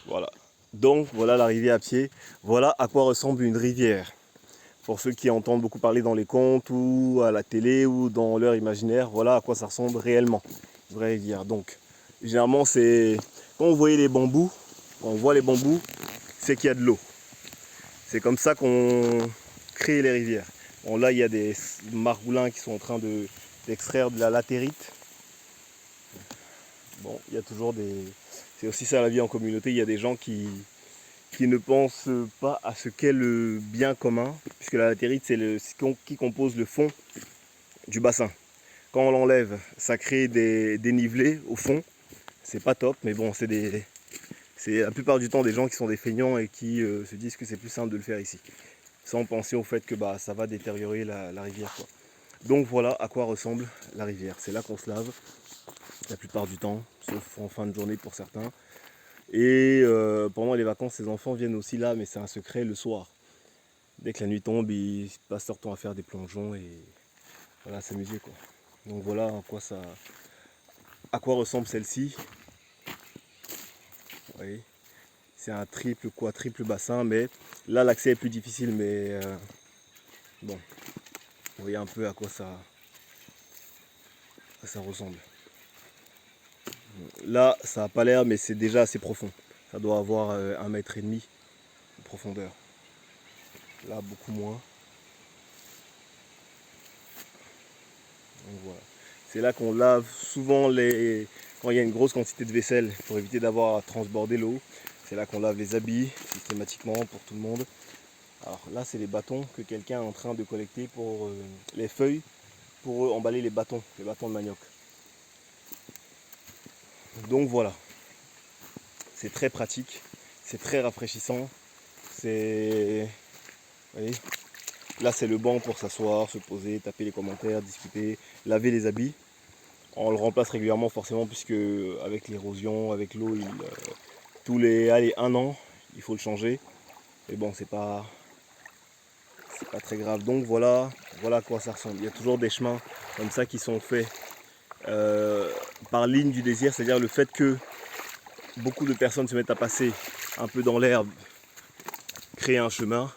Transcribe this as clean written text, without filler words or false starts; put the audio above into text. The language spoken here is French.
Voilà. Donc voilà la rivière à pied. Voilà à quoi ressemble une rivière. Pour ceux qui entendent beaucoup parler dans les contes ou à la télé ou dans leur imaginaire, voilà à quoi ça ressemble réellement. Une vraie rivière. Donc généralement c'est quand vous voyez les bambous, quand on voit les bambous, c'est qu'il y a de l'eau. C'est comme ça qu'on crée les rivières. Bon, là il y a des margoulins qui sont en train d'extraire de la latérite. Bon, il y a toujours des. C'est aussi ça la vie en communauté, il y a des gens qui ne pensent pas à ce qu'est le bien commun, puisque la latérite c'est ce qui compose le fond du bassin. Quand on l'enlève, ça crée des dénivelés au fond. C'est pas top, mais bon, c'est la plupart du temps des gens qui sont des feignants et qui se disent que c'est plus simple de le faire ici, sans penser au fait que bah, ça va détériorer la rivière, quoi. Donc voilà à quoi ressemble la rivière. C'est là qu'on se lave la plupart du temps, sauf en fin de journée pour certains. Et pendant les vacances, les enfants viennent aussi là, mais c'est un secret le soir. Dès que la nuit tombe, ils passent leur temps à faire des plongeons et voilà, s'amuser, quoi. Donc voilà à quoi ressemble celle-ci. Vous voyez, c'est un triple, quadruple bassin, mais là l'accès est plus difficile, mais bon, vous voyez un peu à quoi ça ressemble. Là, ça n'a pas l'air, mais c'est déjà assez profond. Ça doit avoir 1,5 m de profondeur. Là, beaucoup moins. Donc voilà. C'est là qu'on lave souvent quand il y a une grosse quantité de vaisselle pour éviter d'avoir à transborder l'eau. C'est là qu'on lave les habits systématiquement pour tout le monde. Alors là, c'est les bâtons que quelqu'un est en train de collecter pour les feuilles pour emballer les bâtons de manioc. Donc voilà, c'est très pratique, c'est très rafraîchissant. C'est, vous voyez, là c'est le banc pour s'asseoir, se poser, taper les commentaires, discuter, laver les habits. On le remplace régulièrement forcément puisque avec l'érosion, avec l'eau, tous les allez, 1 an, il faut le changer. Mais bon, c'est pas très grave. Donc voilà à quoi ça ressemble. Il y a toujours des chemins comme ça qui sont faits par ligne du désir, c'est-à-dire le fait que beaucoup de personnes se mettent à passer un peu dans l'herbe, créer un chemin.